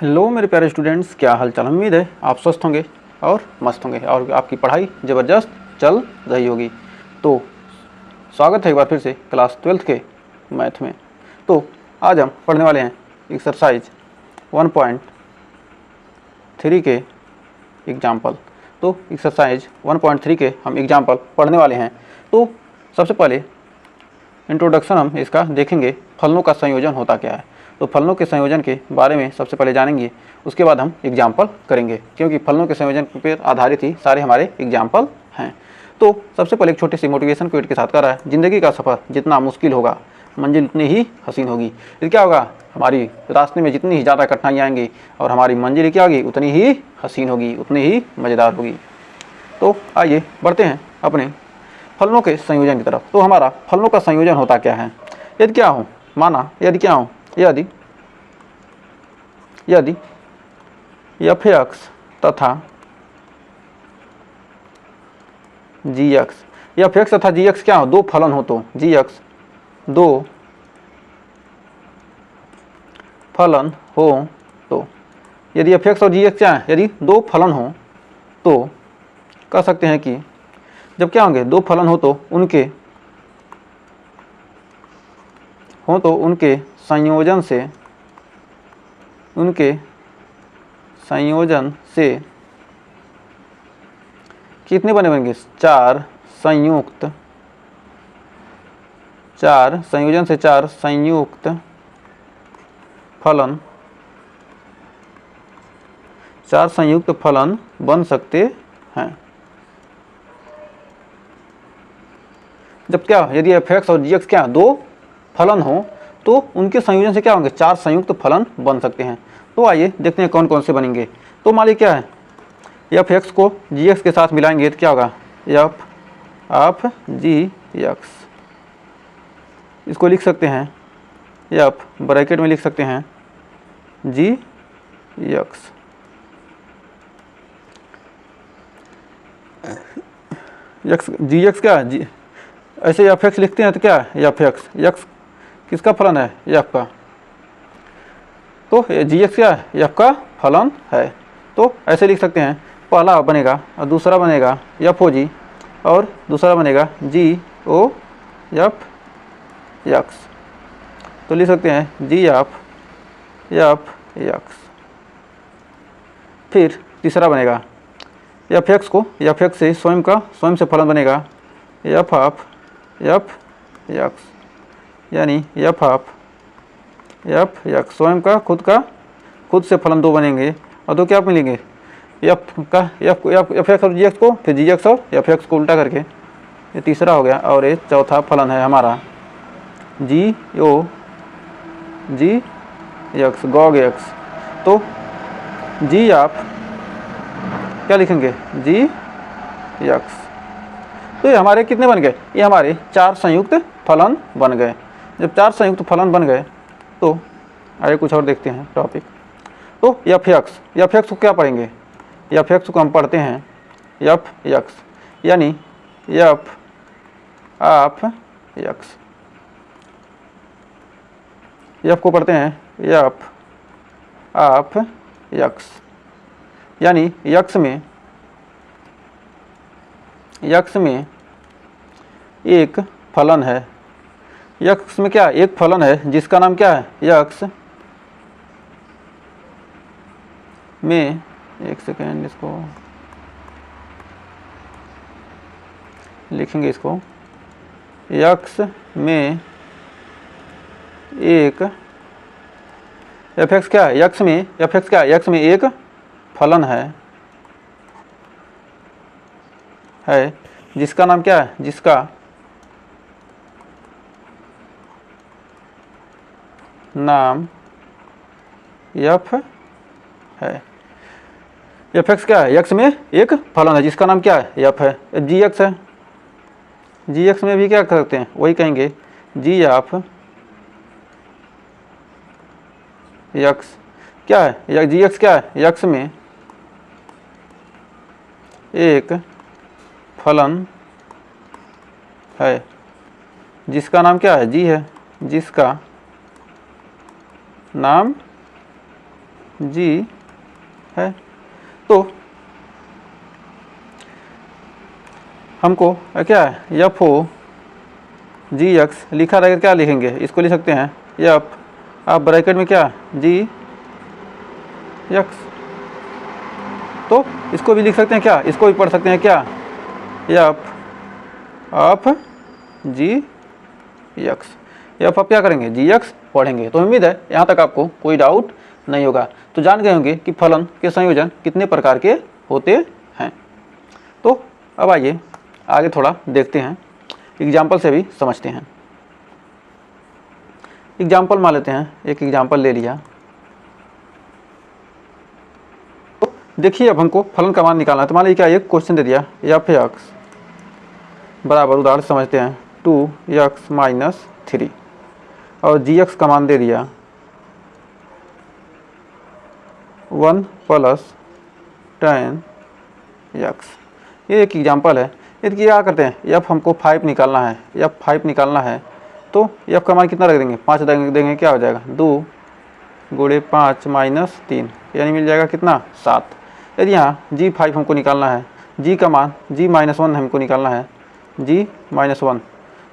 Hello मेरे प्यारे students, क्या हाल चाल। उम्मीद है आप स्वस्थ होंगे और मस्त होंगे और आपकी पढ़ाई ज़बरदस्त चल रही होगी। तो स्वागत है एक बार फिर से क्लास 12th के मैथ में। तो आज हम पढ़ने वाले हैं एक्सरसाइज 1.3 के एग्जाम्पल। तो एक्सरसाइज 1.3 के हम एग्जाम्पल पढ़ने वाले हैं। तो सबसे पहले इंट्रोडक्शन हम इसका देखेंगे, फलनों का संयोजन होता क्या है। तो फलनों के संयोजन के बारे में सबसे पहले जानेंगे, उसके बाद हम एग्जाम्पल करेंगे, क्योंकि फलनों के संयोजन पर आधारित ही सारे हमारे एग्जाम्पल हैं। तो सबसे पहले एक छोटी सी मोटिवेशन क्विट के साथ कर रहा है, ज़िंदगी का सफ़र जितना मुश्किल होगा मंजिल उतनी ही हसीन होगी। तो क्या होगा, हमारी रास्ते में जितनी ही ज़्यादा कठिनाइयाँ आएंगी और हमारी मंजिल क्या होगी, उतनी ही हसीन होगी, उतनी ही मज़ेदार होगी। तो आइए बढ़ते हैं अपने फलनों के संयोजन की तरफ। तो हमारा फलनों का संयोजन होता क्या है। यदि क्या हो, माना यदि क्या हो, यदि f(x) तथा g(x), f(x) तथा g(x) क्या हो, दो फलन हो। तो g(x) दो फलन हो, तो यदि f(x) और g(x) क्या है, यदि दो फलन हो तो कह सकते हैं कि जब क्या होंगे, दो फलन हो तो उनके संयोजन से कितने बनेंगे, चार संयुक्त फलन बन सकते हैं। जब क्या, यदि f(x) और g(x) क्या दो फलन हो तो उनके संयोजन से क्या होंगे, चार संयुक्त फलन बन सकते हैं। तो आइए देखते हैं कौन कौन से बनेंगे। तो मान लीजिए क्या है, f(x) को g(x) के साथ मिलाएंगे तो क्या होगा, f g(x), इसको लिख सकते हैं f ब्रैकेट में लिख सकते हैं g(x), g(x) क्या है, ऐसे f(x) लिखते हैं तो क्या है, f(x) किसका फलन है, f का। तो g(x) क्या है, f का फलन है। तो ऐसे लिख सकते हैं, पहला बनेगा और दूसरा बनेगा f(g) और दूसरा बनेगा g(x). तो लिख सकते हैं g(f)(x). फिर तीसरा बनेगा f(x) को f(x) से स्वयं से फलन बनेगा f(x), यानी f(x) स्वयं का खुद से फलन दो बनेंगे और दो क्या मिलेंगे, f(x) और g(x) को, फिर g(x) और f(x) को उल्टा करके ये तीसरा हो गया। और ये चौथा फलन है हमारा gOG(x). तो g आप क्या लिखेंगे, gx। तो ये हमारे कितने बन गए, ये हमारे चार संयुक्त फलन बन गए। जब चार संयुक्त फलन बन गए तो आगे कुछ और देखते हैं टॉपिक। तो f(x) को क्या पढ़ेंगे, f(x) को हम पढ़ते हैं f(x), यानी f(x), f को पढ़ते हैं f(x), यानी x में एक फलन है। x में क्या, एक फलन है जिसका नाम क्या है, x में, एक सेकेंड इसको लिखेंगे, इसको x में एक f(x) क्या है, x में f(x) क्या है, x में एक फलन है जिसका नाम क्या है, जिसका नाम f है। f(x) क्या है, x में एक फलन है जिसका नाम क्या है, f है। g(x) है, g(x) में भी क्या कर सकते हैं, वही कहेंगे g(f)(x) क्या है, g(x) क्या है, x में एक फलन है जिसका नाम क्या है, g है, जिसका नाम जी है। तो हमको क्या है एफ ओ जी एक्स लिखा रहेगा, क्या लिखेंगे, इसको लिख सकते हैं एफ, आप ब्रैकेट में क्या जी एक्स, तो इसको भी लिख सकते हैं क्या, इसको भी पढ़ सकते हैं क्या f of g x. F आप क्या करेंगे जी एक्स पढ़ेंगे। तो उम्मीद है यहाँ तक आपको कोई डाउट नहीं होगा। तो जान गए होंगे कि फलन के संयोजन कितने प्रकार के होते हैं। तो अब आइए आगे थोड़ा देखते हैं, एग्जाम्पल से भी समझते हैं। एग्जाम्पल मान लेते हैं, एक एग्जाम्पल ले लिया। तो देखिए अब हमको फलन का मान निकालना है। तो मान लीजिए क्या एक क्वेश्चन दे दिया एफ एक्स बराबर, उदाहरण समझते हैं 2x माइनस 3, और जी एक्स का मान दे दिया 1 प्लस 10x। ये एक एग्जाम्पल है। यदि क्या करते हैं एफ हमको 5 निकालना है, एफ 5 निकालना है, तो एफ का मान कितना रख देंगे 5 देंगे, क्या हो जाएगा 2 गुणे 5 माइनस 3, यानी मिल जाएगा कितना 7। यदि यहाँ जी 5 हमको निकालना है, जी का मान जी माइनस 1 हमको निकालना है, जी माइनस 1,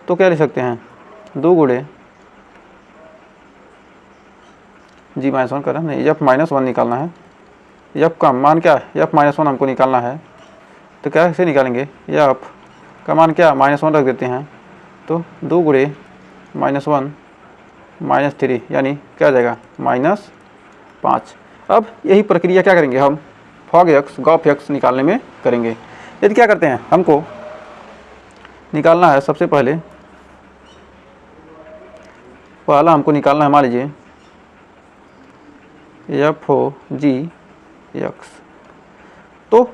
तो क्या लिख सकते हैं 2 गुणे जी माइनस 1 करें, नहीं एफ माइनस 1 निकालना है। एफ का मान क्या है एफ माइनस 1 हमको निकालना है, तो कैसे निकालेंगे, एफ का मान क्या माइनस 1 रख देते हैं, तो 2 गुणे माइनस 1 माइनस 3, यानी क्या आ जाएगा -5। अब यही प्रक्रिया क्या करेंगे हम फॉग एक्स गॉफ एक्स निकालने में करेंगे। यदि क्या करते हैं हमको निकालना है, सबसे पहले हमको निकालना है, मान लीजिए एफ ओ जी एक्स, तो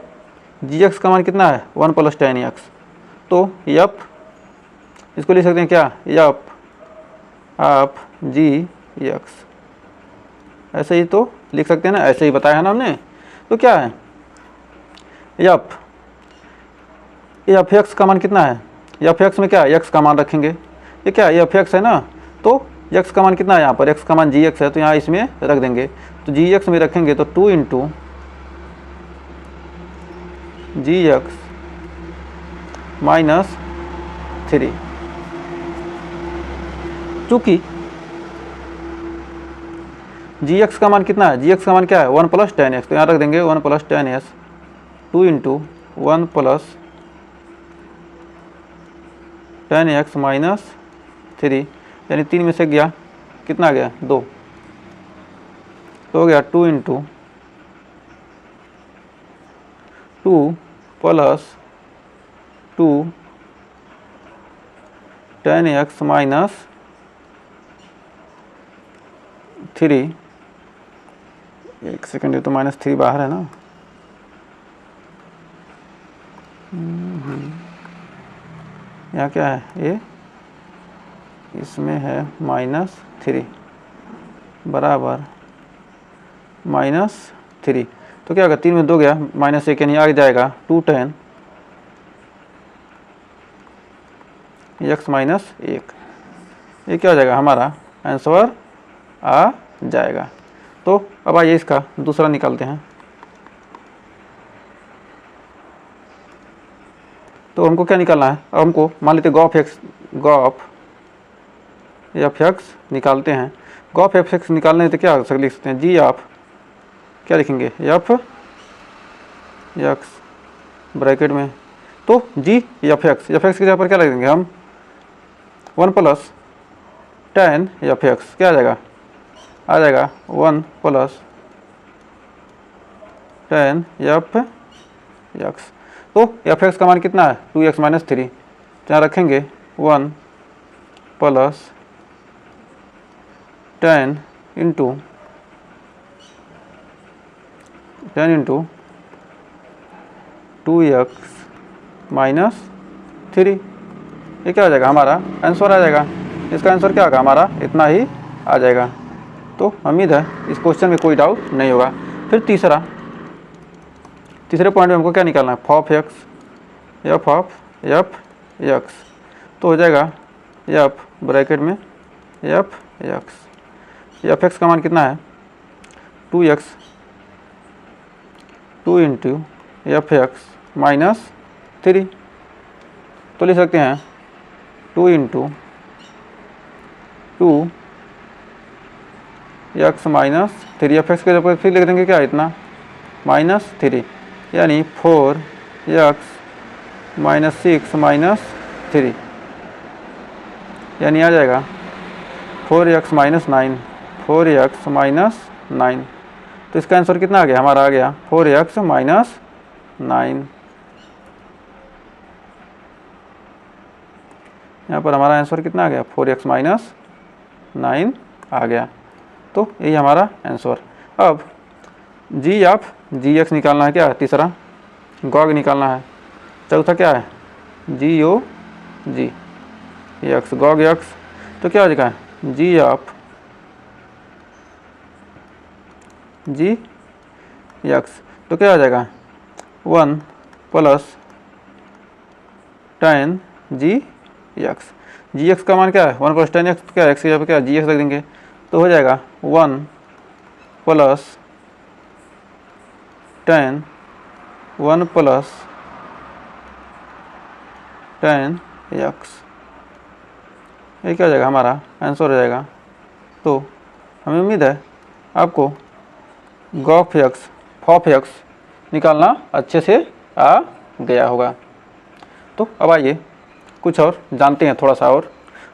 जी एक्स का मान कितना है 1 प्लस 10x, तो एफ इसको लिख सकते हैं क्या एफ ऑफ जी एक्स, ऐसे ही तो लिख सकते हैं ना, ऐसे ही बताया है ना हमने। तो क्या है एफ एक्स का मान कितना है, एफ एक्स में क्या एक्स का मान रखेंगे, ये क्या एफ एक्स है ना, तो एक्स का मान कितना है यहाँ पर, एक्स का मान जी एक्स है, तो यहाँ इसमें रख देंगे। तो जी एक्स में रखेंगे तो 2 इंटू जी एक्स माइनस 3, चूँकि जी एक्स का मान कितना है, जी एक्स का मान क्या है 1 प्लस 10x, तो यहाँ रख देंगे 1 plus 10s, 2 into 1 plus 10x minus 3, यानी 3 में से गया कितना आ गया 2, तो हो गया 2 इंटू 2 प्लस 2 10x माइनस 3, एक सेकेंड, तो -3 बाहर है ना, यहाँ क्या है ये, इसमें है -3 बराबर -3, तो क्या होगा 3 में 2 गया -1, यानी आ जाएगा 210 x माइनस 1। ये क्या हो जाएगा हमारा आंसर आ जाएगा। तो अब आइए इसका दूसरा निकालते हैं। तो हमको क्या निकालना है, अब हमको मान लेते गॉफ एफ एक्स निकालते हैं। गॉफ एफ एक्स निकालने तो क्या लिख सकते हैं, जी आप क्या लिखेंगे एफ एक्स ब्रैकेट में, तो जी एफ एक्स की जगह पर क्या लिखेंगे हम 1 प्लस 10 एफ एक्स, क्या आ जाएगा 1 प्लस 10 एफ एक्स। तो एफ एक्स का मान कितना है 2x माइनस 3, यहाँ रखेंगे 1 प्लस 10 इंटू 2x माइनस 3, ये क्या हो जाएगा हमारा आंसर आ जाएगा। इसका आंसर क्या होगा हमारा इतना ही आ जाएगा। तो उम्मीद है इस क्वेश्चन में कोई डाउट नहीं होगा। फिर तीसरे पॉइंट में हमको क्या निकालना है, f of x f of f x, तो हो जाएगा एफ ब्रैकेट में एफ एक्स का मान कितना है 2x 2 into F x minus 3। तो लिख सकते हैं 2 into 2 x minus 3, F x के जगह फिर लिख देंगे क्या इतना -3, यानी 4x माइनस 6 माइनस 3, यानी आ जाएगा 4x माइनस 9, 4x माइनस 9। तो इसका आंसर कितना आ गया हमारा, आ गया 4x माइनस 9। यहाँ पर हमारा आंसर कितना आ गया, 4x माइनस 9 आ गया। तो यही हमारा आंसर। अब जी ऑफ जी एक्स निकालना है, क्या है तीसरा, गॉग निकालना है। चौथा क्या है, जी ओ जी एक्स, गॉग एक्स। तो क्या हो जाएगा, जी ऑफ जी एक्स। तो क्या हो जाएगा 1 प्लस tan जी एक्स। जी एक्स का मान क्या है 1 प्लस tan एक्स, क्या एक्स की जगह पे क्या जी एक्स रख देंगे, तो हो जाएगा 1 plus tan 1 plus tan x. ये क्या हो जाएगा हमारा आंसर हो जाएगा। तो हमें उम्मीद है आपको गॉफ एक्स फॉफ एक्स निकालना अच्छे से आ गया होगा। तो अब आइए कुछ और जानते हैं थोड़ा सा और।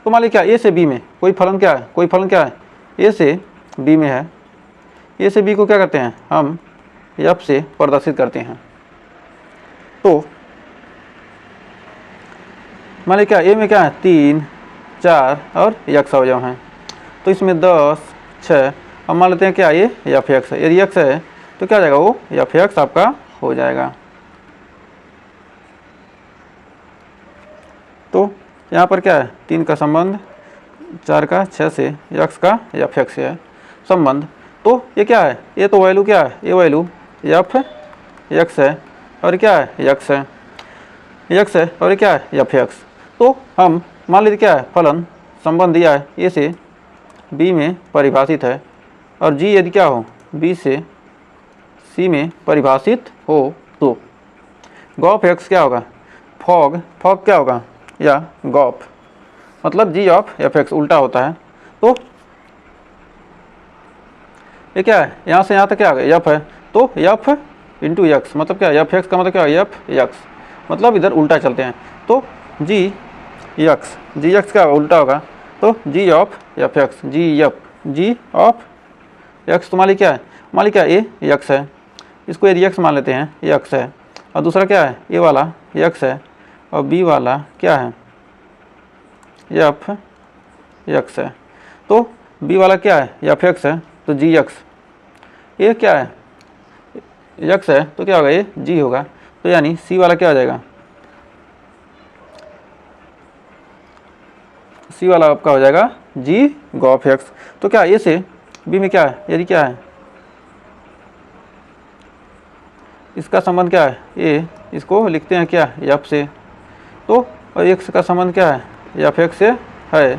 तो मान लीजिए क्या ए से बी में कोई फलन क्या है, कोई फलन क्या है ए से बी में है, ए से बी को क्या करते हैं हम एफ से प्रदर्शित करते हैं। तो मान लीजिए क्या ए में क्या है 3 4 और एक्स अवयव हैं, तो इसमें 10 6, अब मान लेते हैं क्या ये एफ एक्स है, यदि एक्स है तो क्या हो जाएगा वो एफ एक्स आपका हो जाएगा। तो यहाँ पर क्या है 3 का संबंध 4 का 6 से, एक्स का एफ एक्स से है संबंध। तो ये क्या है, ये तो वैल्यू क्या है, ये वैल्यू एफ एक्स है और क्या है एक्स है, एक्स है और ये क्या है एफ एक्स। तो हम मान लीजिए क्या है फलन संबंध दिया है ए से बी में परिभाषित है, और जी यदि क्या हो बी से सी में परिभाषित हो, तो गॉफ एक्स क्या होगा फॉग, फॉग क्या होगा या गॉफ, मतलब जी ऑफ एफ एक्स उल्टा होता है। तो ये क्या है यहाँ से यहाँ तक क्या आ गया एफ है, तो एफ इंटू एक्स मतलब क्या एफ एक्स का मतलब क्या एफ एक्स, मतलब इधर उल्टा चलते हैं। तो जी एक्स क्या उल्टा होगा, तो g of f x, g of x. तो मान ली क्या है, मान ली क्या ए एक्स है, इसको यदि एक्स मान लेते हैं ये एक्स है, और दूसरा क्या है ए वाला एक्स है और बी वाला क्या है एफ एक्स है। तो बी वाला क्या है एफ एक्स है, तो जी एक्स, ये क्या है एक्स है तो क्या होगा ये जी होगा। तो यानी सी वाला क्या हो जाएगा, सी वाला आपका हो जाएगा जी गॉफ एक्स। तो क्या ए से बी में क्या है, यदि क्या है इसका संबंध क्या है ए, इसको लिखते हैं क्या एफ से, तो और एक्स का संबंध क्या है एफ एक्स से है।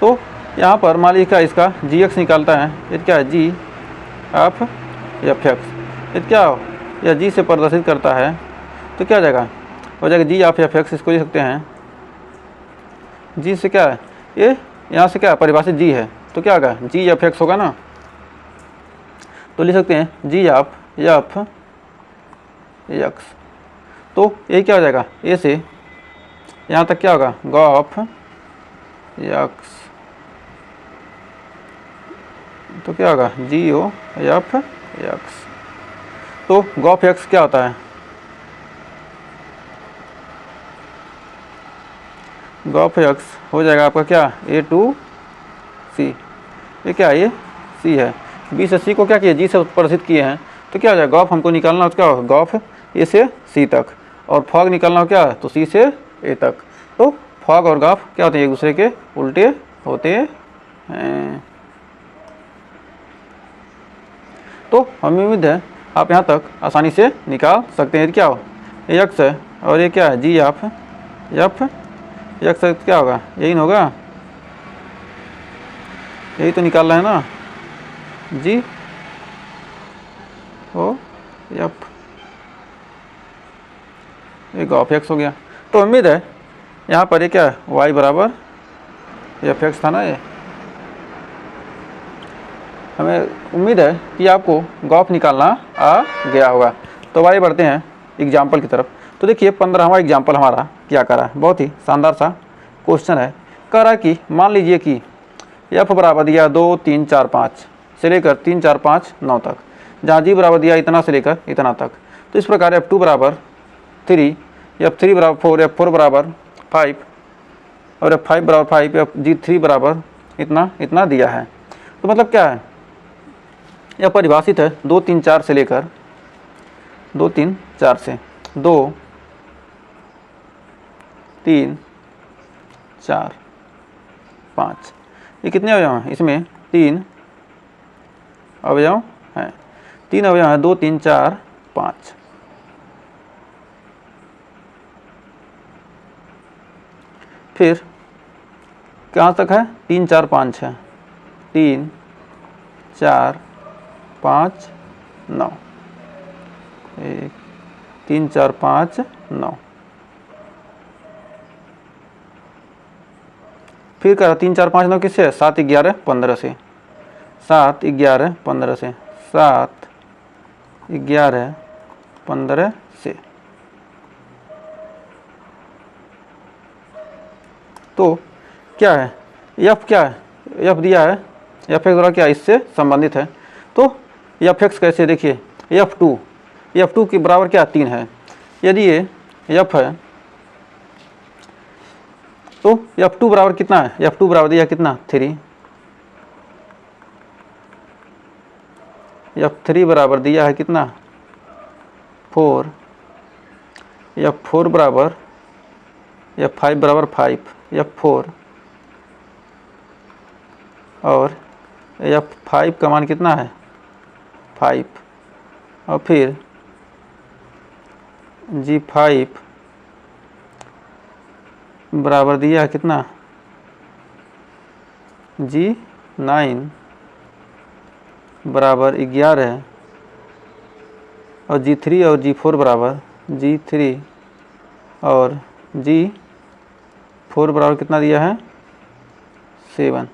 तो यहाँ पर मान लीजिए क्या इसका जी एक्स निकालता है, ये क्या है जी ऑफ एफ एक्स, ये क्या हो या जी से प्रदर्शित करता है, तो क्या हो जाएगा जी ऑफ एफ एक्स। इसको लिख सकते हैं जी से क्या है ये यहाँ से क्या है परिभाषित जी है, तो क्या होगा जी एफ एक्स होगा ना। तो लिख सकते हैं जी ऑफ एफ एक्स। तो ये क्या हो जाएगा ए से यहाँ तक क्या होगा गॉफ एक्स, तो क्या होगा जी ओ एफ एक्स। तो गॉफ एक्स क्या होता है, गॉफ एक्स हो जाएगा आपका क्या ए टू सी, ये क्या है ये सी है, बी से सी को क्या किए जी से प्रदर्शित किए हैं, तो क्या हो जाएगा गॉफ हमको निकालना हो क्या होगा गॉफ ए से सी तक, और फॉग निकालना हो क्या तो सी से ए तक। तो फॉग और गॉफ क्या होते हैं एक दूसरे के उल्टे होते हैं। तो हमें उम्मीद है आप यहाँ तक आसानी से निकाल सकते हैं। क्या हो ये एक्स है और ये क्या है जी ऑफ एफ एक्स क्या होगा यही ना होगा, यही तो निकाल रहे हैं ना जी ओ एफ, एक ऑफ एक्स हो गया। तो उम्मीद है यहाँ पर ये क्या है, y बराबर एफ एक्स था ना। ये हमें उम्मीद है कि आपको गॉफ निकालना आ गया होगा। तो आइए बढ़ते हैं एग्जाम्पल की तरफ। तो देखिए 15वां एग्जाम्पल हमारा क्या करा है, बहुत ही शानदार सा क्वेश्चन है। कह रहा है कि मान लीजिए कि एफ बराबर दिया 2 3 4 5 से लेकर 3 4 5 9 तक, जहाँ जी बराबर दिया इतना से लेकर इतना तक। तो इस प्रकार F2 बराबर 3, F3 बराबर 4, F4 बराबर 5 और F5 बराबर 5, G3 बराबर इतना इतना दिया है। तो मतलब क्या है, यह परिभाषित है 2 3 4 से लेकर 2 3 4 से 2 3 4 5, ये कितने अवयव हैं, इसमें 3 अवयव हैं, 3 अवयव हैं, 2 3 4 5। फिर कहाँ तक है, 3 4 5 है, 3 4 5 9, 1 3 4 5 9। फिर कह रहा 3 4 5 9 किससे, 7 11 15 से, 7 11 15 से, 7 11 15 से। तो क्या है, एफ क्या है, एफ दिया है, एफ एक्स क्या इससे संबंधित है। तो एफ एक्स कैसे, देखिए F2 के बराबर क्या 3 है। यदि ये एफ है तो F2 बराबर कितना है, F2 बराबर दिया कितना 3, F3 बराबर दिया है कितना 4, F4 बराबर, F5 बराबर 5, F4 और F5 का मान कितना है 5, और फिर G5 बराबर दिया है कितना G9 बराबर 11, और G3 और G4 बराबर G3 और G4 बराबर कितना दिया है 7।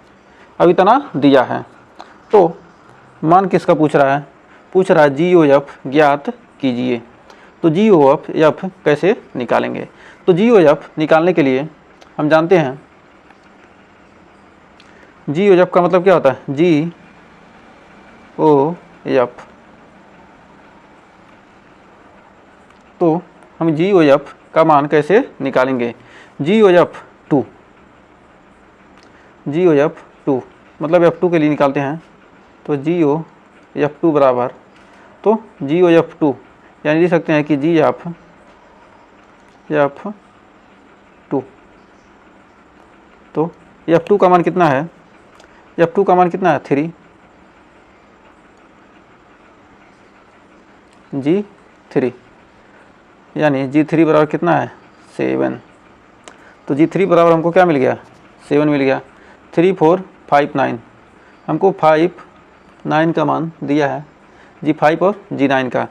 अब इतना दिया है। तो मान किसका पूछ रहा है, पूछ रहा है GOF ज्ञात कीजिए। तो GOF कैसे निकालेंगे, तो GOF निकालने के लिए हम जानते हैं GOF का मतलब क्या होता है, GOF। तो हम GOF का मान कैसे निकालेंगे, GOF2 मतलब F2 के लिए निकालते हैं। तो GOF2 बराबर, तो GOF2 यानी लिख सकते हैं कि GOF2, तो F2 का मान कितना है, F2 का मान कितना है 3, G3 यानी G3 बराबर कितना है 7। तो G3 बराबर हमको क्या मिल गया 7 मिल गया। 3 4 5 9, हमको 5 9 का मान दिया है, G5 और G9 का,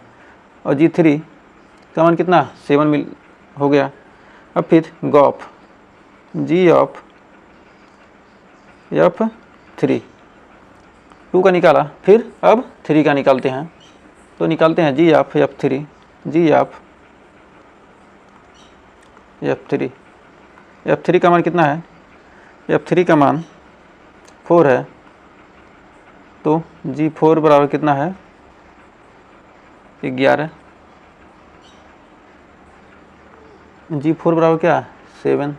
और G3 का मान कितना 7 हो गया। अब फिर GOF F3 2 का निकाला, फिर अब 3 का निकालते हैं। तो निकालते हैं GOF F3 का मान कितना है, F3 का मान 4 है। तो G4 बराबर कितना है 11, G4 बराबर क्या है 7।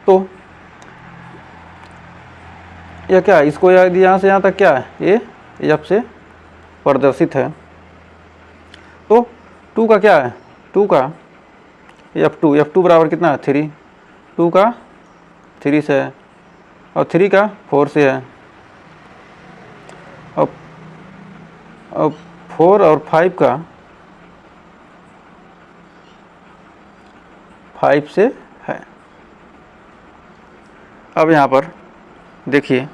तो यह क्या है, इसको यहाँ से यहाँ तक क्या है, ये F से प्रदर्शित है। तो 2 का क्या है, 2 का F2 बराबर कितना है 3, 2 का 3 से है, और 3 का 4 से है, और 4 और 5 का 5 से है। अब यहाँ पर देखिए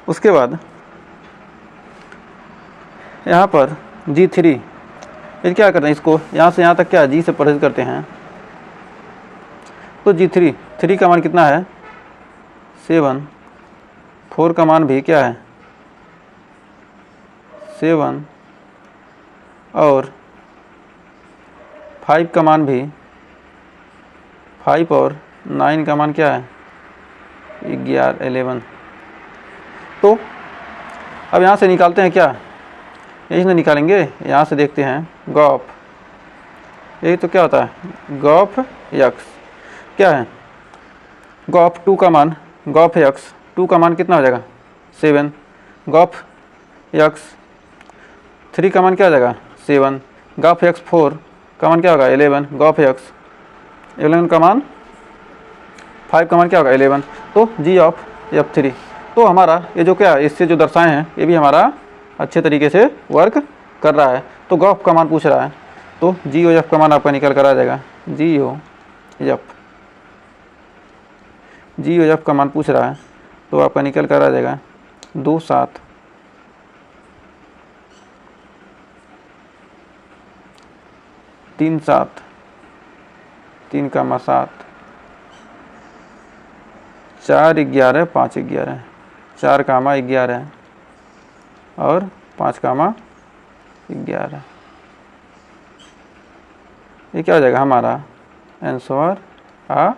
उसके बाद यहाँ पर G3 ये क्या करते हैं, इसको यहाँ से यहाँ तक क्या G से परहेज करते हैं, तो G3 का मान कितना है 7, 4 का मान भी क्या है 7 और 5 का मान भी 5 और 9 का मान क्या है 11। तो अब यहाँ से निकालते हैं क्या, यही से निकालेंगे। यहाँ से देखते हैं गॉप, यही तो क्या होता है गॉप यक्स क्या है, गॉप 2 का मान, गॉप यक्स 2 का मान कितना हो जाएगा 7, गॉप यक्स 3 का मान क्या हो जाएगा 7, गॉप यक्स 4 का मान क्या होगा 11, गॉप यक्स 11 का मान 5 का मान क्या होगा 11। तो G ऑफ F3, तो हमारा ये जो क्या इससे जो दर्शाए हैं ये भी हमारा अच्छे तरीके से वर्क कर रहा है। तो गॉप का मान पूछ रहा है, तो G O F का मान आपका निकल कर आ जाएगा, G O F का मान पूछ रहा है तो आपका निकल कर आ जाएगा 2 7 3 7 3 का 7 4 11 5 11 4 का 11 और 5 का 11, ये क्या हो जाएगा हमारा आंसर आ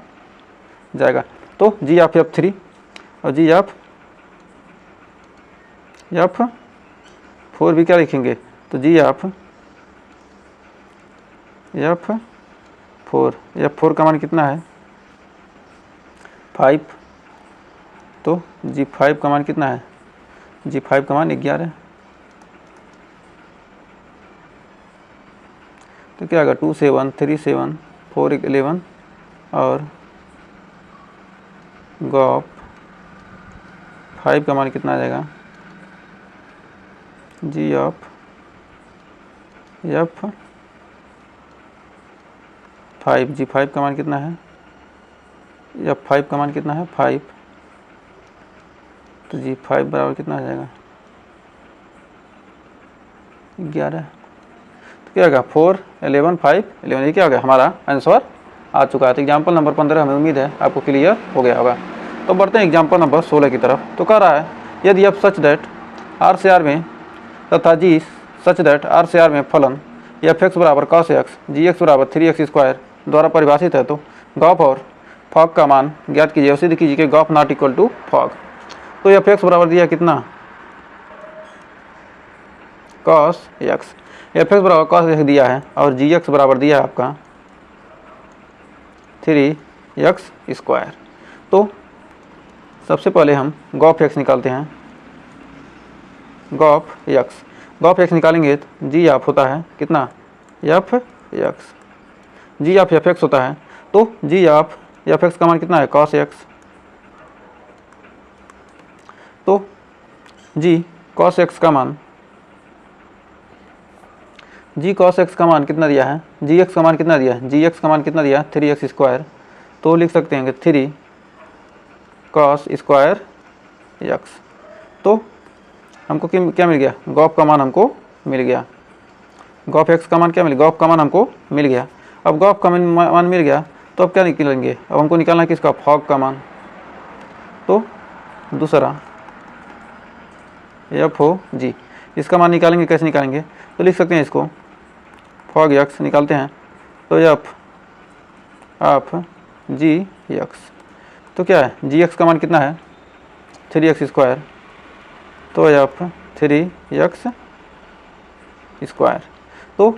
जाएगा। तो G ऑफ F3 और G ऑफ F4 भी क्या लिखेंगे, तो G ऑफ F4 का मान कितना है 5, तो G5 का मान कितना है, G5 का मान 11, तो क्या होगा 2 7 3 7 4 11 और गॉप 5 का मान कितना आ जाएगा G ऑफ F5, G5 का मान कितना है, F5 का मान कितना है 5, तो G5 बराबर कितना आ जाएगा 11, तो क्या होगा 4 11 5 11, ये क्या हो गया हमारा आंसर आ चुका है। तो एग्जाम्पल नंबर 15 हमें उम्मीद है आपको क्लियर हो गया होगा। तो बढ़ते हैं एग्जाम्पल नंबर 16 की तरफ। तो कह रहा है यदि f सच दैट R से R में तथा G सच दैट R से R में फलन f(x) बराबर cos x gx बराबर 3x स्क्वायर द्वारा परिभाषित है, तो गॉप और फॉग का मान ज्ञात कीजिए और सिद्ध कीजिए कि gof not equal to fog. तो f(x) बराबर दिया कितना cos x, f(x) बराबर cos x दिया है और gx बराबर दिया है आपका 3x स्क्वायर। तो सबसे पहले हम गॉप x निकालते हैं, गॉप x निकालेंगे तो g ऑफ होता है कितना f(x), g ऑफ f(x) होता है, तो g ऑफ f(x) का मान कितना है cos x, तो g cos x का मान कितना दिया है, gx का मान कितना दिया है, gx का मान कितना दिया 3x स्क्वायर, तो लिख सकते हैं कि 3 cos स्क्वायर x। तो हमको क्या मिल गया, गॉप का मान हमको मिल गया, गॉप x का मान क्या मिल गया, गॉप का मान हमको मिल गया। अब गॉप का मान मिल गया तो अब क्या निकालेंगे, अब हमको निकालना है किसका फॉग का मान। तो दूसरा FOG इसका मान निकालेंगे, कैसे निकालेंगे, तो लिख सकते हैं इसको फॉग x निकालते हैं तो f ऑफ gx, तो क्या है gx का मान कितना है 3x स्क्वायर, तो f 3x स्क्वायर, तो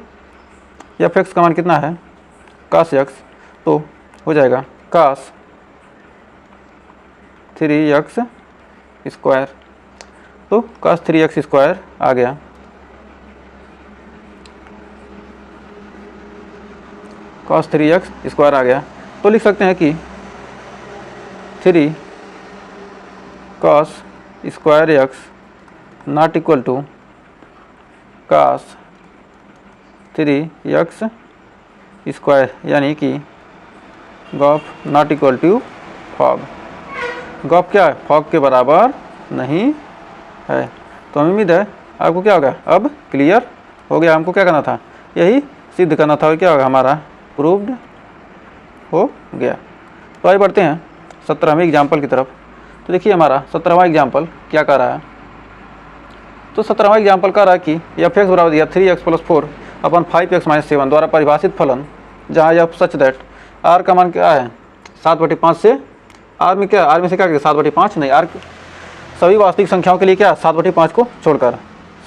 f(x) का मान कितना है cos x, तो हो जाएगा cos 3x स्क्वायर, तो cos 3x स्क्वायर आ गया, cos 3x स्क्वायर आ गया। तो लिख सकते हैं कि 3 cos square x not equal to cos 3x square, यानी कि gof not equal to fog. Gof क्या है फॉग के बराबर नहीं है। तो हमें उम्मीद है आपको क्या होगा, अब क्लियर हो गया। हमको क्या करना था, यही सिद्ध करना था, और क्या होगा हमारा प्रूव्ड हो गया। तो आगे बढ़ते हैं 17वें एग्जाम्पल की तरफ। तो देखिए हमारा 17वां एग्जाम्पल क्या कर रहा है। तो 17वां एग्जाम्पल कह रहा है कि एफ एक्स बराबर दिया 3x + 4 अपन 5x - 7 द्वारा परिभाषित फलन, जहाँ एफ सच दैट आर का मान क्या है 7/5 से, आर में क्या, आर में से क्या करें 7/5 नहीं, आर सभी वास्तविक संख्याओं के लिए क्या 7/5 को छोड़कर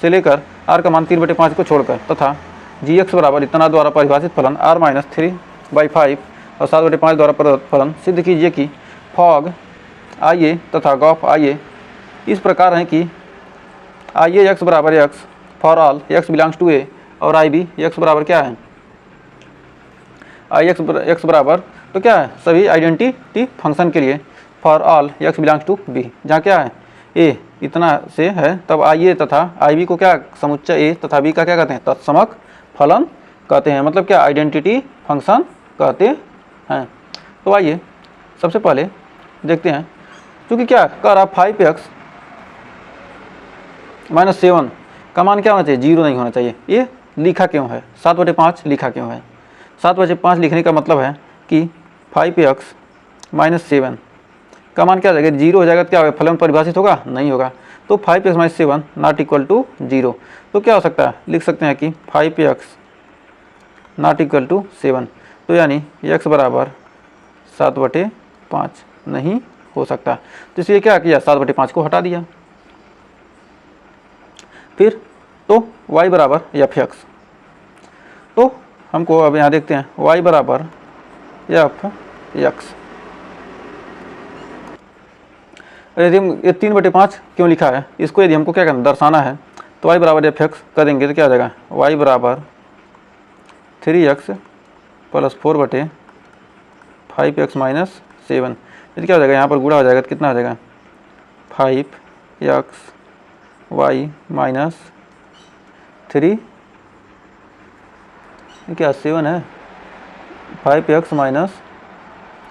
से लेकर आर का मान 3/5 को छोड़कर, तथा जी एक्स बराबर इतना द्वारा परिभाषित फलन r - 3/5 और 7/5 द्वारा प्रदत्त फलन सिद्ध कीजिए कि फॉग आई ए तथा गॉफ आई ए इस प्रकार हैं कि आई ए एक्स बराबर x for all x belongs to A, और आई बी एक्स बराबर क्या है, आई एक्स बराबर तो क्या है सभी आइडेंटिटी फंक्शन के लिए for all x belongs to B, जहाँ क्या है ए इतना से है, तब आई ए तथा आई बी को क्या समुच्चय ए तथा बी का क्या कहते हैं तत्समक फलन कहते हैं, मतलब क्या आइडेंटिटी फंक्शन कहते हैं। तो आइए सबसे पहले देखते हैं, क्योंकि क्या कर रहा 5x - 7 का मान क्या होना चाहिए, 0 नहीं होना चाहिए। ये लिखा क्यों है 7/5 लिखा क्यों है, 7/5 लिखने का मतलब है कि 5x - 7 का मान क्या हो जाएगा 0 हो जाएगा, तो क्या होगा फलन परिभाषित होगा नहीं होगा। तो 5x - 7 नॉट इक्वल टू 0, तो क्या हो सकता है लिख सकते हैं कि 5x नॉट इक्वल टू 7, तो यानी x बराबर 7/5 नहीं हो सकता। तो इसलिए क्या किया 7/5 को हटा दिया। फिर तो y बराबर एफ एक्स, तो हमको अब यहाँ देखते हैं y बराबर एफ एक्स। यदि हम ये 3/5 क्यों लिखा है, इसको यदि हमको क्या करना दर्शाना है, तो y बराबर एफ एक्स करेंगे तो क्या हो जाएगा y बराबर 3x + 4/5x - 7, यदि क्या हो जाएगा यहाँ पर गुणा हो जाएगा तो कितना हो जाएगा 5x y - 3, क्या 7 है 5x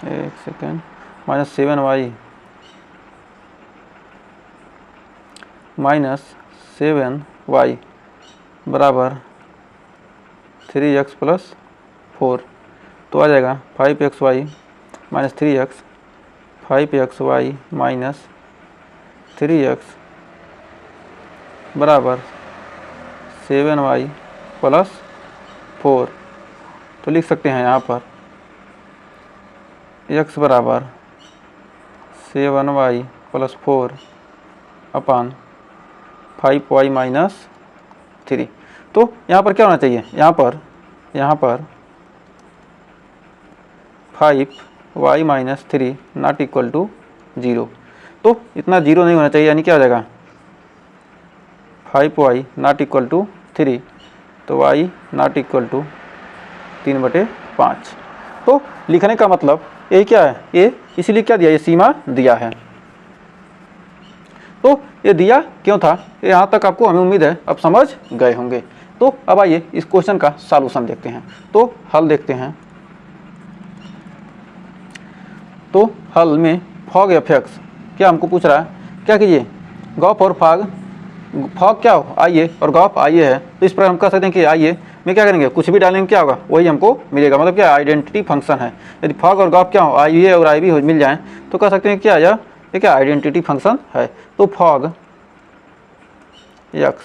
एक सेकेंड -7y -7y बराबर 3x + 4, तो आ जाएगा 5xy - 3x 5xy - 3x बराबर 7y + 4। तो लिख सकते हैं यहाँ पर x बराबर 7y + 4 अपन 5y - 3। तो यहाँ पर क्या होना चाहिए, यहाँ पर 5y - 3 नॉट इक्वल टू 0, तो इतना 0 नहीं होना चाहिए, यानी क्या हो जाएगा 5y नॉट इक्वल टू 3, तो y नॉट इक्वल टू 3/5। तो लिखने का मतलब ये क्या है, ये इसीलिए क्या दिया, ये सीमा दिया है। तो ये दिया क्यों था, ये यहाँ तक आपको हमें उम्मीद है अब समझ गए होंगे। तो अब आइए इस क्वेश्चन का सॉल्यूशन देखते हैं। तो हल देखते हैं। तो हल में फॉग एफ एक्स क्या हमको पूछ रहा है, क्या कीजिए गॉफ और फॉग क्या हो आई ए और गॉफ आई ए है, तो इस पर हम कह सकते हैं कि आई ए में क्या करेंगे कुछ भी डालेंगे क्या होगा वही हमको मिलेगा, मतलब क्या आइडेंटिटी फंक्शन है। यदि फॉग और गॉफ क्या हो आई ए और आई बी मिल जाएँ तो कह सकते हैं क्या ये क्या आइडेंटिटी फंक्शन है। तो फॉग एक्स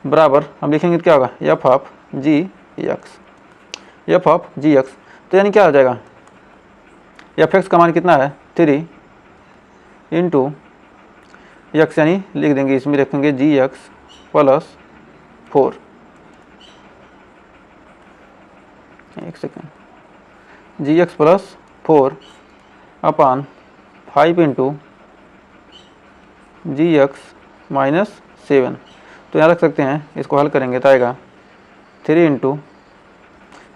बराबर हम लिखेंगे क्या होगा एफ ऑफ जी एक्स, तो यानी क्या हो जाएगा एफ एक्स का मान कितना है 3 इंटू एक्स, यानी लिख देंगे इसमें रखेंगे जी एक्स + 4, एक सेकेंड जी एक्स + 4 अपन 5 इंटू जी एक्स - 7, तो यहाँ रख सकते हैं, इसको हल करेंगे तो आएगा 3 इंटू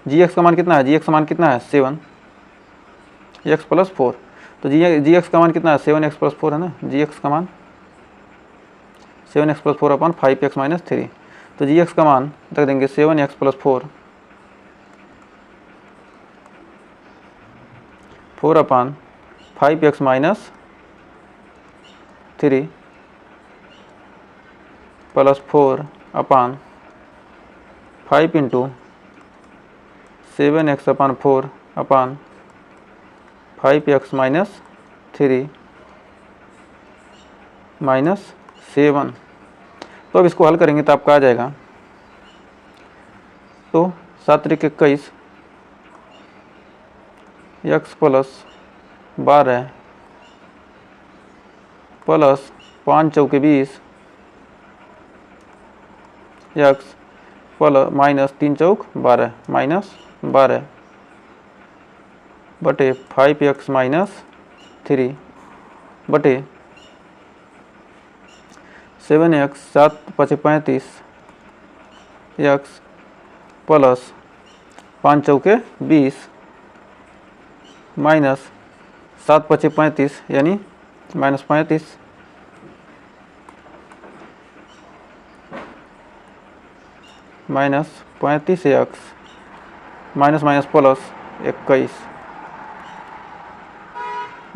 जी एक्स का मान कितना है, जी एक्स का मान कितना है 7 एक्स + 4, तो जी एक्स का मान कितना है 7x + 4 है ना, जी एक्स का मान 7x + 4 अपन 5x - 3, तो जी एक्स का मान रख देंगे 7x + 4 अपन 5x - 3 प्लस 4 अपान 5 इंटू 7x अपान 4 अपान 5x माइनस 3 माइनस 7। तो अब इसको हल करेंगे तो आपका आ जाएगा, तो 7 त्रिक 21 x प्लस 12 प्लस 5 चौके 20 x प्लस माइनस 3 चौक 12 माइनस 12 बटे 5x माइनस 3 बटे 7x 7 5 35 x प्लस 5 चौके 20 माइनस 7 5 35 यानी minus 35 minus 35x minus minus plus 21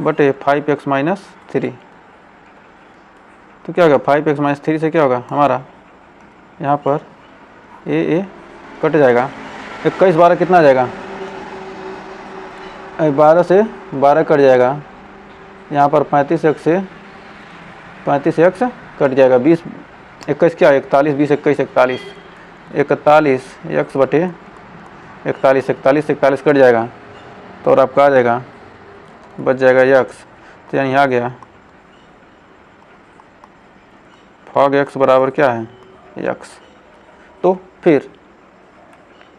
बटे 5x माइनस 3। तो क्या होगा 5x माइनस 3 से क्या होगा हमारा यहाँ पर ए कट जाएगा। 21 12 कितना आ जाएगा, 12 से 12 कट जाएगा। यहाँ पर 35x से 35x कट जाएगा। 20 21 क्या 41 20 21 41 41 x बटे 41 41 41 कट जाएगा तो और आपका आ जाएगा बच जाएगा x। तो यानी आ गया फॉग x बराबर क्या है x। तो फिर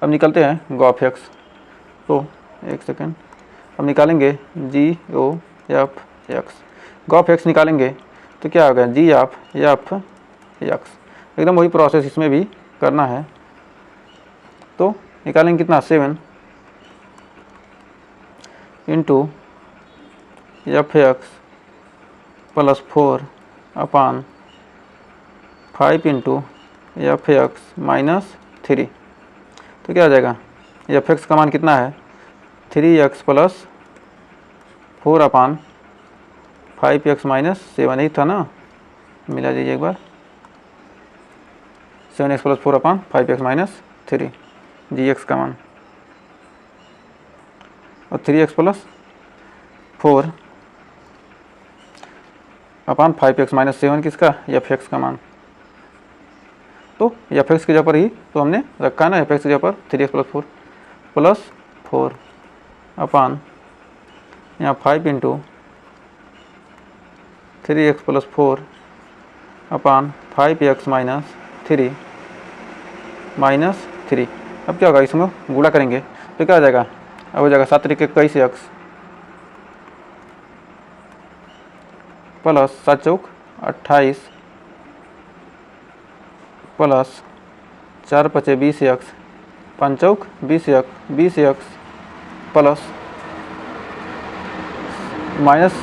अब निकलते हैं गॉफ x। तो एक सेकेंड, अब निकालेंगे g o f x. G of x निकालेंगे तो क्या होगा जी ऑफ एफ एक्स। एकदम वही प्रोसेस इसमें भी करना है। तो निकालेंगे कितना 7 इंटू एफ एक्स प्लस 4 अपान 5 इंटू एफ एक्स माइनस 3। तो क्या आ जाएगा एफ एक्स का मान कितना है 3x प्लस 4 अपान 5x माइनस 7 ही था ना, मिला दीजिए एक बार। 7x प्लस 4 अपान 5x माइनस 3 जी एक्स का मान, और 3x प्लस 4 अपान 5x माइनस 7 किसका एफ एक्स का मान। तो एफ एक्स की जगह पर ही तो हमने रखा है ना, एफ एक्स की जगह पर 3x प्लस 4 अपान यहाँ 5 इंटू 3x प्लस 4 अपान 5x माइनस 3 माइनस 3। अब क्या होगा इसमें गुणा करेंगे तो क्या आ जाएगा, अब हो जाएगा 7 त्रिक 21x प्लस 7 चौक 28 प्लस 4 5 20x 5 चौक 20x प्लस माइनस